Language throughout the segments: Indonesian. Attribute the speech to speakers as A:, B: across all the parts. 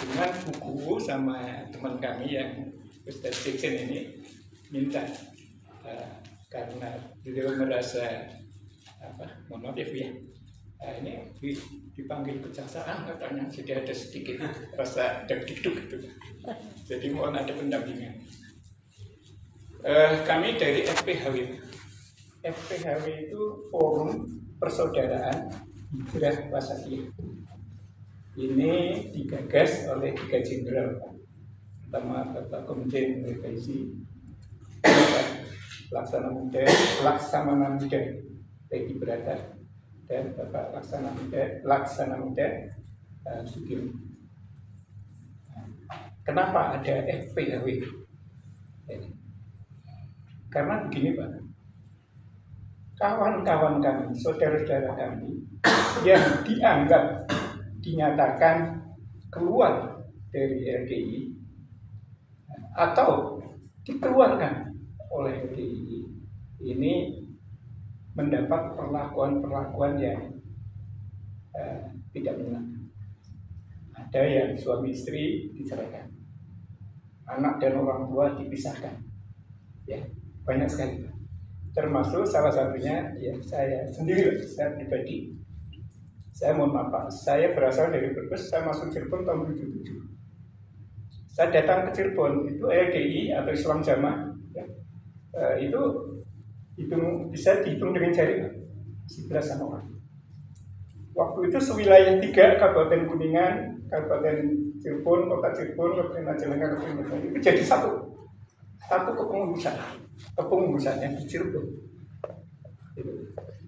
A: Dengan buku sama teman kami yang Ustadz Jackson ini minta karena beliau merasa mohon maaf ya Bu ya, ini dipanggil kejaksaan katanya sudah ada sedikit rasa deg-deg gitu. Jadi mohon ada pendampingan. Kami dari FPHW. FPHW itu Forum Persaudaraan Hijrah Wasatiyah. Ini digagas oleh 3 jenderal, pertama Bapak Komjen Revisi, Bapak Laksamana Muda Teddy Brata, dan Bapak Laksana Muda Sugeng. Kenapa ada FPHW? Karena begini Pak, kawan-kawan kami, saudara-saudara kami yang dinyatakan keluar dari LDI atau dikeluarkan oleh LDI ini mendapat perlakuan yang tidak menyenangkan. Ada yang suami istri diceraikan, anak dan orang tua dipisahkan, ya banyak sekali. Termasuk salah satunya ya saya sendiri, saya pribadi. Saya mohon maaf Pak, saya berasal dari Brebes, saya masuk Cirebon tahun 77. Saya datang ke Cirebon, itu LDI atau Islam Jamaah, ya, itu bisa dihitung dengan jari, 11 orang. Waktu itu sewilayah 3 Kabupaten Kuningan, Kabupaten Cirebon, Kota Cirebon, Kabupaten Majalengka, Kabupaten Majalengka, itu jadi satu kepengurusan yang di Cirebon.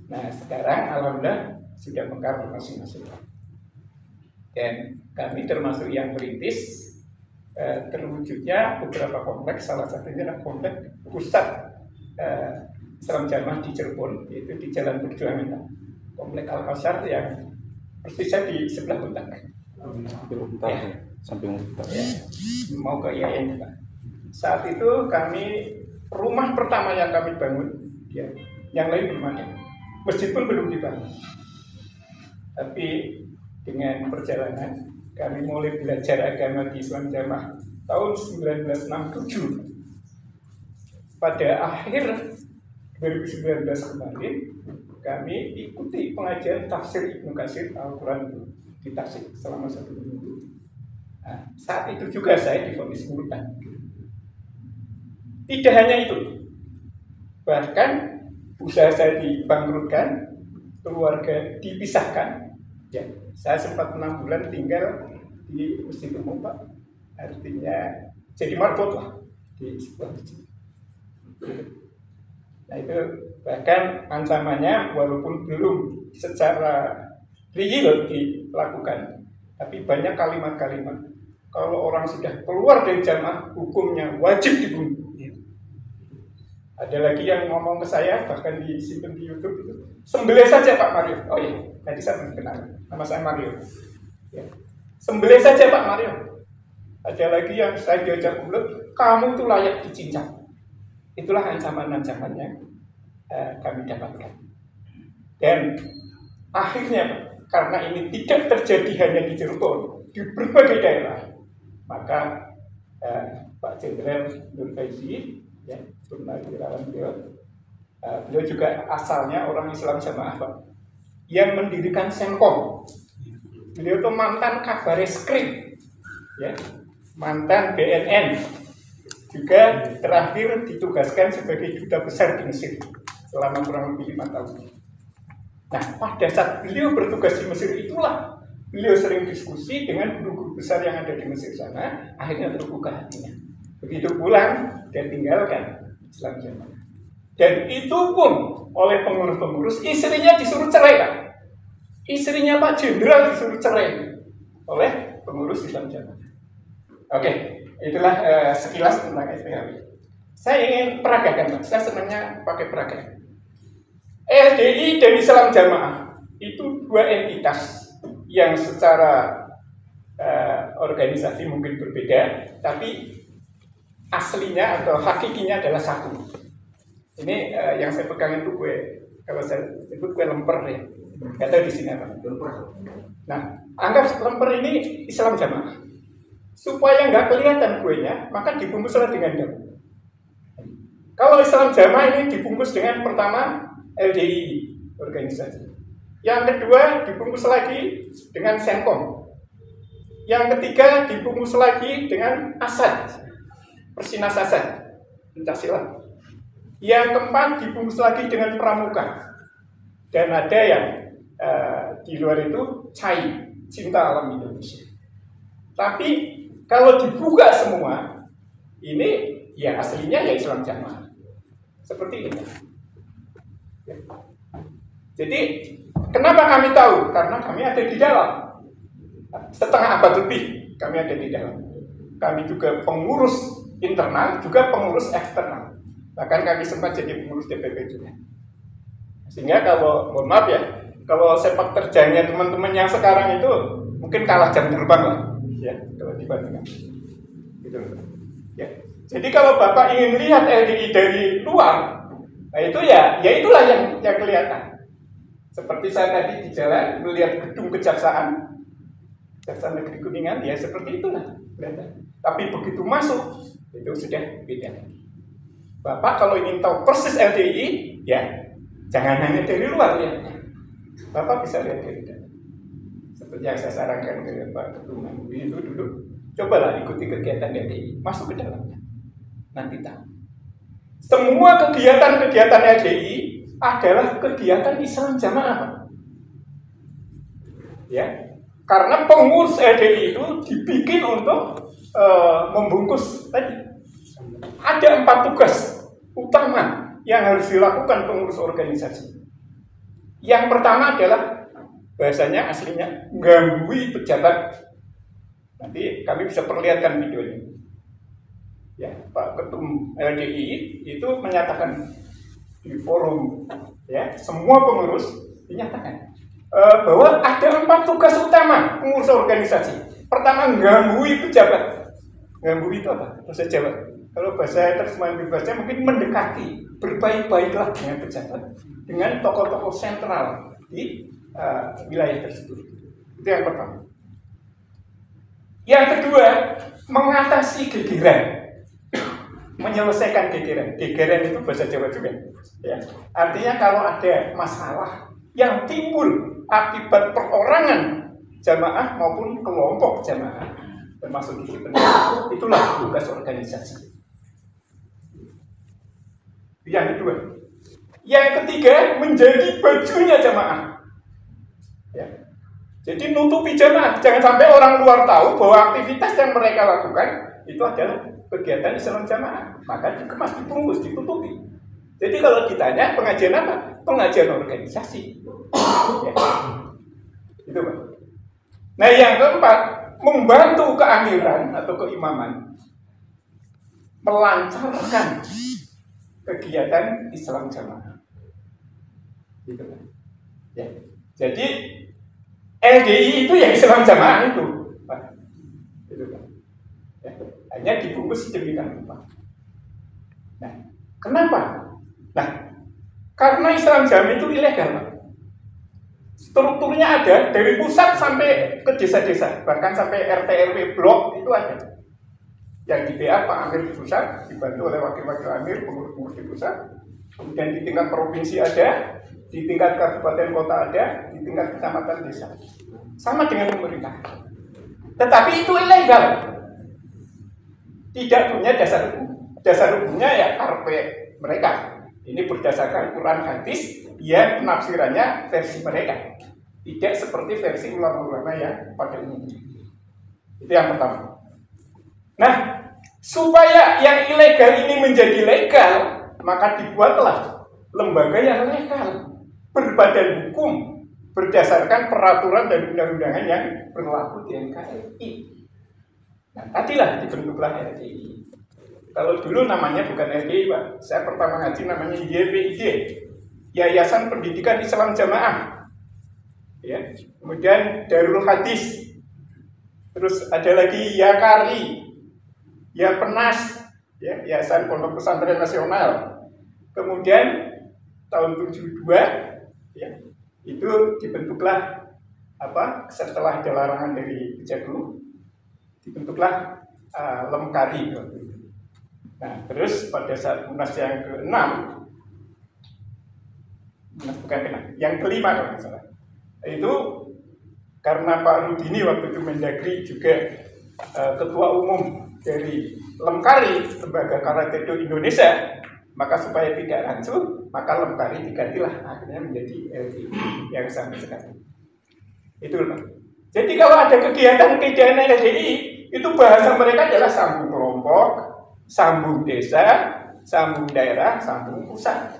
A: Nah sekarang alhamdulillah sudah mekar masing-masing. Dan kami termasuk yang merintis terwujudnya beberapa kompleks, salah satunya adalah kompleks pusat Islam Jamaah di Cirebon, yaitu di Jalan Perjuangan, kompleks Al-Kausar yang persisnya di sebelah Huntang. Ya. Samping Huntang. Ya. Mau ke IAIN Pak. Saat itu kami rumah pertama yang kami bangun, ya, yang lain belum ada, meskipun belum dibangun. Tapi dengan perjalanan kami mulai belajar agama di Islam Jamaah tahun 1967. Pada akhir 2019 kemarin kami ikuti pengajian tafsir Ibnu Katsir Al-Quran di Tasik selama 1 minggu. Nah, saat itu juga saya divonis murtad. Tidak hanya itu, bahkan usaha saya dibangkrutkan, keluarga dipisahkan. Ya, saya sempat 6 bulan tinggal di Masjid Umum Pak, artinya jadi marbot lah di sebuah masjid. Nah itu bahkan ancamannya walaupun belum secara real dilakukan, tapi banyak kalimat-kalimat kalau orang sudah keluar dari jamaah hukumnya wajib dibunuh. Ada lagi yang ngomong ke saya, bahkan disimpan di YouTube itu, sembelih saja Pak Mario. Oh iya, tadi saya belum kenal, nama saya Mario. Ya. Sembelih saja Pak Mario. Ada lagi yang saya diajak mulut, kamu itu layak dicincang. Itulah ancaman-ancamannya kami dapatkan. Dan akhirnya karena ini tidak terjadi hanya di Cirebon, di berbagai daerah, maka Pak Jenderal Nur Faisi, ya, beliau juga asalnya orang Islam Jamaah Pak, yang mendirikan Senkom. Beliau itu mantan Kabar Eskrim, ya, mantan BNN, juga terakhir ditugaskan sebagai duta besar di Mesir selama kurang lebih 5 tahun. Nah, pada saat beliau bertugas di Mesir itulah beliau sering diskusi dengan guru-guru besar yang ada di Mesir sana, akhirnya terbuka hatinya. Begitu pulang dan tinggalkan Islam Jamaah. Dan itu pun oleh pengurus-pengurus, istrinya disuruh cerai Pak. Istrinya Pak Jenderal disuruh cerai oleh pengurus Islam Jamaah. Oke, itulah sekilas tentang FPHW. Saya ingin peragakan Pak, saya senangnya pakai peragakan. LDI dan Islam Jamaah itu 2 entitas yang secara organisasi mungkin berbeda, tapi aslinya atau hakikinya adalah satu. Ini yang saya pegang itu kue, kalau saya sebut kue lemper ya, nggak tahu di sini apa. Nah, anggap lemper ini Islam Jamaah. supaya nggak kelihatan kuenya, maka dibungkuslah dengan daun. Kalau Islam Jamaah ini dibungkus dengan pertama LDI organisasi. Yang kedua dibungkus lagi dengan Senkom. Yang ketiga dibungkus lagi dengan Asad, Persinas Asad, Pencaksilat. Yang keempat dibungkus lagi dengan Pramuka. Dan ada yang di luar itu CAI, Cinta Alam Indonesia. Tapi kalau dibuka semua, ini ya aslinya ya Islam Jamaah. Seperti ini. Ya. Jadi kenapa kami tahu? Karena kami ada di dalam. Setengah abad lebih kami ada di dalam. Kami juga pengurus internal, juga pengurus eksternal. Bahkan kami sempat jadi pengurus DPP juga. Sehingga kalau, mohon maaf ya, kalau sepak terjangnya teman-teman yang sekarang itu mungkin kalah jam terbang lah, ya kalau dibandingkan. Gitu. Ya. Jadi kalau Bapak ingin lihat LDI dari luar, nah itu ya itulah yang kelihatan. Seperti saya tadi di jalan melihat gedung Kejaksaan Negeri Kuningan, ya seperti itulah kelihatan. Tapi begitu masuk, itu sudah beda. Bapak kalau ingin tahu persis LDI, ya jangan hanya dari luar ya. Bapak bisa lihat dari dalam. Seperti yang saya sarankan ke Pak Ketua itu dulu, cobalah ikuti kegiatan LDI, masuk ke dalamnya. Nanti tahu. Semua kegiatan-kegiatan LDI adalah kegiatan Islam Jamaah. Ya, karena pengurus LDI itu dibikin untuk membungkus tadi. Ada 4 tugas utama yang harus dilakukan pengurus organisasi. Yang pertama adalah bahasanya aslinya gangguin pejabat. Nanti kami bisa perlihatkan videonya. Ya, Pak Ketum LDI itu menyatakan di forum, ya semua pengurus dinyatakan bahwa ada 4 tugas utama pengurus organisasi. Pertama, gangguin pejabat. Gangguin itu apa? Bahasa Jawa. Kalau bahasa terjemahan bebasnya mungkin mendekati, berbaik-baiklah dengan pejabat, dengan tokoh-tokoh sentral di wilayah tersebut. Itu yang pertama. Yang kedua, mengatasi gegeran. Menyelesaikan gegeran. Gegeran itu bahasa Jawa juga. Ya. Artinya kalau ada masalah yang timbul akibat perorangan jamaah maupun kelompok jamaah, termasuk isi pendidikan, itulah tugas organisasi. Yang kedua. Yang ketiga, menjadi bajunya jamaah. Ya. Jadi nutupi jamaah. Jangan sampai orang luar tahu bahwa aktivitas yang mereka lakukan itu adalah kegiatan Islam Jamaah. Maka dikemas, dibungkus, ditutupi. Jadi kalau ditanya pengajian apa? Pengajian organisasi. Ya. Itu Pak. Nah yang keempat, membantu keamiran atau keimaman melancarkan kegiatan Islam Jamaah. Gitu Pak. Ya. Jadi LDI itu ya Islam Jamaah itu Pak. Gitu Pak. Ya. Hanya dibungkus sedemikian rupa. Nah, kenapa? Nah, karena Islam Jamaah itu ilegal, Pak. Strukturnya ada dari pusat sampai ke desa-desa, bahkan sampai RT RW blok itu ada. Yang di BA Pak Amir di pusat, dibantu oleh wakil-wakil Amir, pengurus-pengurus di pusat. Kemudian di tingkat provinsi ada, di tingkat kabupaten kota ada, di tingkat kecamatan desa. Sama dengan pemerintah. Tetapi itu ilegal. Tidak punya dasar hukum. Dasar hukumnya ya karpe mereka. Ini berdasarkan Quran hadis yang penafsirannya versi mereka. Tidak seperti versi ulama-ulama yang pada umumnya. Itu yang pertama. Nah, supaya yang ilegal ini menjadi legal, maka dibuatlah lembaga yang legal, berbadan hukum, berdasarkan peraturan dan undang-undangan yang berlaku di NKRI. Nah, tadilah dibentuklah LDI. Kalau dulu namanya bukan LDI, Pak. Saya pertama ngaji namanya YPID, Yayasan Pendidikan Islam Jamaah. Ya. Kemudian Darul Hadis. Terus ada lagi Yakari, Yapenas, ya, Yayasan Pondok Pesantren Nasional. Kemudian tahun 72, ya, itu dibentuklah setelah ada larangan dari Kejagung, dibentuklah Lemkari. Nah, terus pada saat Munas yang ke-6, bukan ke-6, yang kelima kalau nggak salah, itu karena Pak Rudini waktu itu Mendagri juga ketua umum dari Lemkari, Lembaga Karatedo Indonesia, maka supaya tidak hancur, maka Lemkari digantilah akhirnya menjadi LDI yang sampai sekarang. Itu loh. Jadi kalau ada kegiatan LDI, itu bahasa mereka adalah sambung kelompok, sambung desa, sambung daerah, sambung pusat.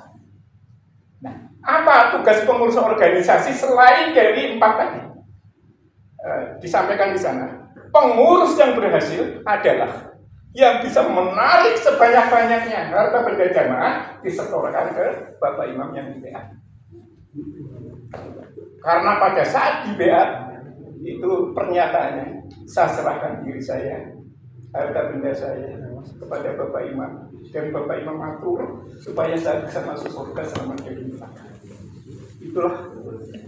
A: Nah, apa tugas pengurus organisasi selain dari 4 tadi? Disampaikan di sana. Pengurus yang berhasil adalah yang bisa menarik sebanyak-banyaknya harta benda jamaah disetorkan ke Bapak Imam yang di BA. Karena pada saat di BA itu pernyataannya, saya serahkan diri saya, harta benda saya kepada Bapak Imam, dan Bapak Imam atur supaya saya bisa masuk surga selama dari neraka. Itulah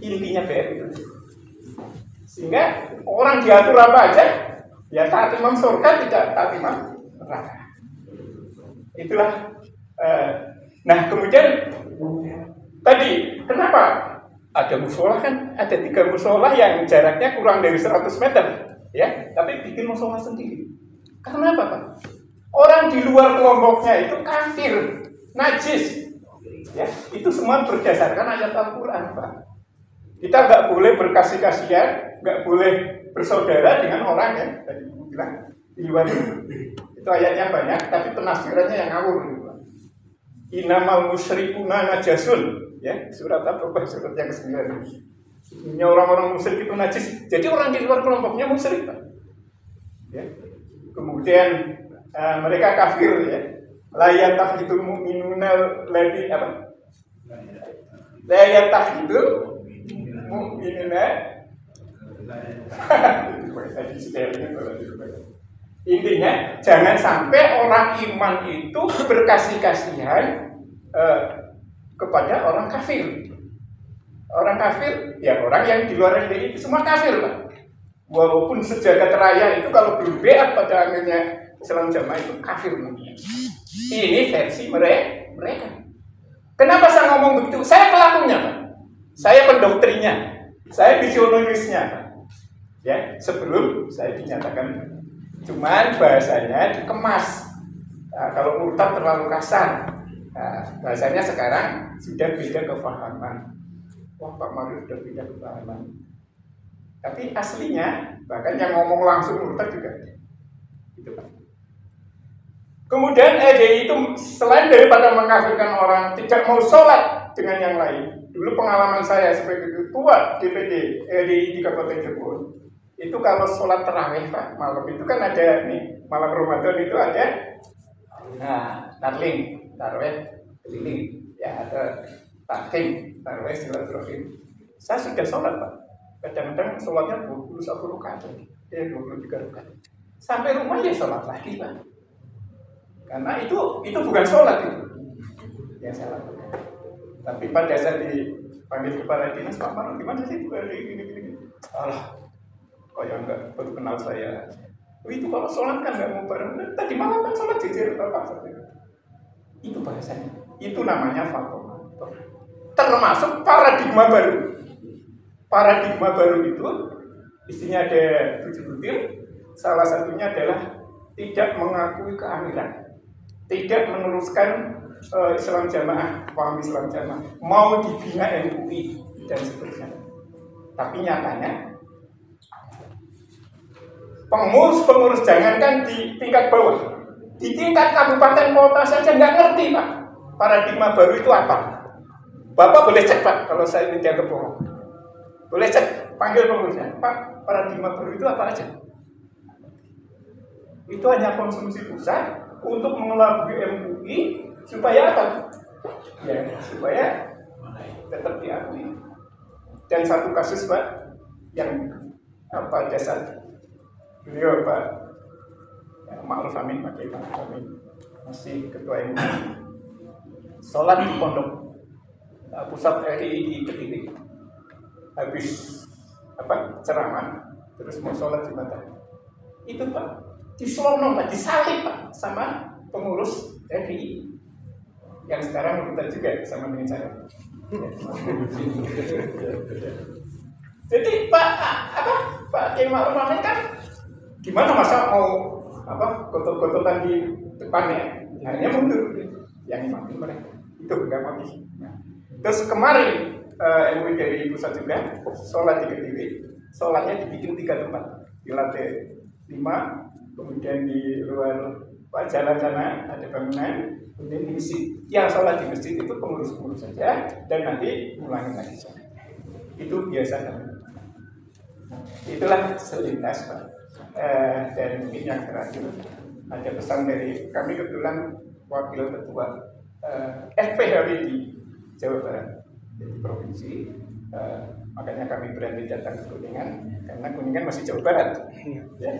A: intinya BA itu. Sehingga orang diatur apa aja, ya taat imam surga, tidak taat imam neraka. Itulah. Nah kemudian tadi kenapa ada musola kan? Ada 3 musola yang jaraknya kurang dari 100 meter, ya, tapi bikin musola sendiri. Karena apa, Pak? Orang di luar kelompoknya itu kafir, najis, ya, itu semua berdasarkan ayat Al-Quran, Pak. Kita nggak boleh berkasih kasihan, nggak boleh bersaudara dengan orang yang tadi bilang di luar itu ayatnya banyak, tapi penafsirannya yang ngawur. Innamal musyrikuna najasun, ya, surat At-Taubah surat yang ke-9. Ini orang-orang musyrik itu najis. Jadi orang di luar kelompoknya musyrik, Pak. Ya. Kemudian mereka kafir, ya. La yattakhidul mu'minuna ladzi apa? La yattakhidul mu'minuna. Intinya jangan sampai orang iman itu berkasih kasihan kepada orang kafir. Orang kafir, ya orang yang di luar LDI itu semua kafir, Pak. Walaupun sejagat raya itu kalau belum beat pada akhirnya Islam Jamaah itu kafir namanya. Ini versi mereka. Kenapa saya ngomong begitu? Saya pelakunya, Pak. Saya pendoktrinnya. Saya visionarisnya, Pak. Ya, sebelum saya dinyatakan. Cuman bahasanya dikemas. Nah, kalau murtad terlalu kasar. Nah, bahasanya sekarang sudah beda kefahaman. Wah, Pak Mario sudah beda kefahaman. Tapi aslinya, bahkan yang ngomong langsung murtad juga. Itu, Pak. Kemudian LDI itu selain daripada mengkafirkan orang, tidak mau sholat dengan yang lain. Dulu pengalaman saya sebagai ketua DPD LDI di Kabupaten Cirebon, itu kalau sholat tarawih, Pak, malam itu kan ada nih, malam Ramadan itu ada tarling, tarawih keliling, ya ada takhim, tarawih silaturahim. Saya sudah sholat, Pak. Kadang-kadang sholatnya 21 rakaat, ya 23 rakaat. Sampai rumah ya sholat lagi, Pak. Karena itu bukan sholat itu yang saya lakukan. Tapi pada saat dipanggil kepala dinas, Pak Maron, gimana sih gini? Alah, kok yang enggak baru kenal saya. Itu kalau sholat kan nggak mau bareng. Tadi malam kan sholat jejer Pak. Itu bahasanya. Itu namanya fatwa. Termasuk paradigma baru. Paradigma baru itu isinya ada 7 butir. Salah satunya adalah tidak mengakui keamilan, tidak meneruskan Islam Jamaah, paham Islam Jamaah, mau dibina MUI dan seterusnya. Tapi nyatanya pengurus jangankan di tingkat bawah, di tingkat kabupaten kota saja nggak ngerti, Pak, paradigma baru itu apa. Bapak boleh cek, Pak, kalau saya ini dianggap bohong. Boleh cek, panggil pengurusnya, Pak, paradigma baru itu apa aja? Itu hanya konsumsi pusat untuk mengelabui MUI supaya apa? Ya, supaya tetap diakui. Dan satu kasus, Pak, yang pada saat beliau, Pak Ma'ruf Amin, Pak Ma'ruf Amin masih ketua MUI, sholat di pondok pusat RI di Kediri, habis ceramah terus mau sholat di mana? itu Pak diselonong Pak, disalib Pak sama pengurus RI yang sekarang kita juga sama dengan saya. Jadi Pak Kiai Ma'ruf Amin kan gimana masa mau gotot-gototan di depannya, hanya mundur yang imam mereka itu enggak mati. Terus kemarin MUI dari pusat juga sholat di Kediri, sholatnya dibikin 3 tempat, di lantai 5, kemudian di luar jalan sana ada bangunan, kemudian di masjid. Yang sholat di masjid itu pengurus-pengurus saja, dan nanti ulangi lagi sholat. Itu biasa kan. Itulah selintas Pak. Dan mungkin yang terakhir ada pesan dari kami, kebetulan wakil ketua FPHW di Jawa Barat, di provinsi. Makanya kami berani datang ke Kuningan karena Kuningan masih Jawa Barat. Ya.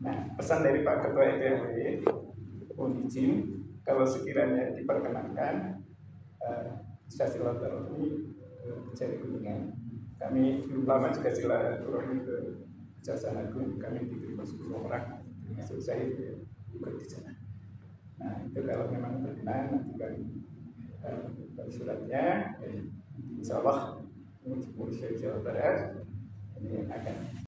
A: Nah, pesan dari Pak Ketua FPHW, mohon izin kalau sekiranya diperkenankan bisa silaturahmi ke Kuningan. Kami belum lama juga silaturahmi ke Kejaksaan Agung, kami diterima 10 orang, termasuk saya ikut di sana. Nah itu kalau memang berkenan nanti kami suratnya, insya Allah pengurus dari Jawa Barat ini akan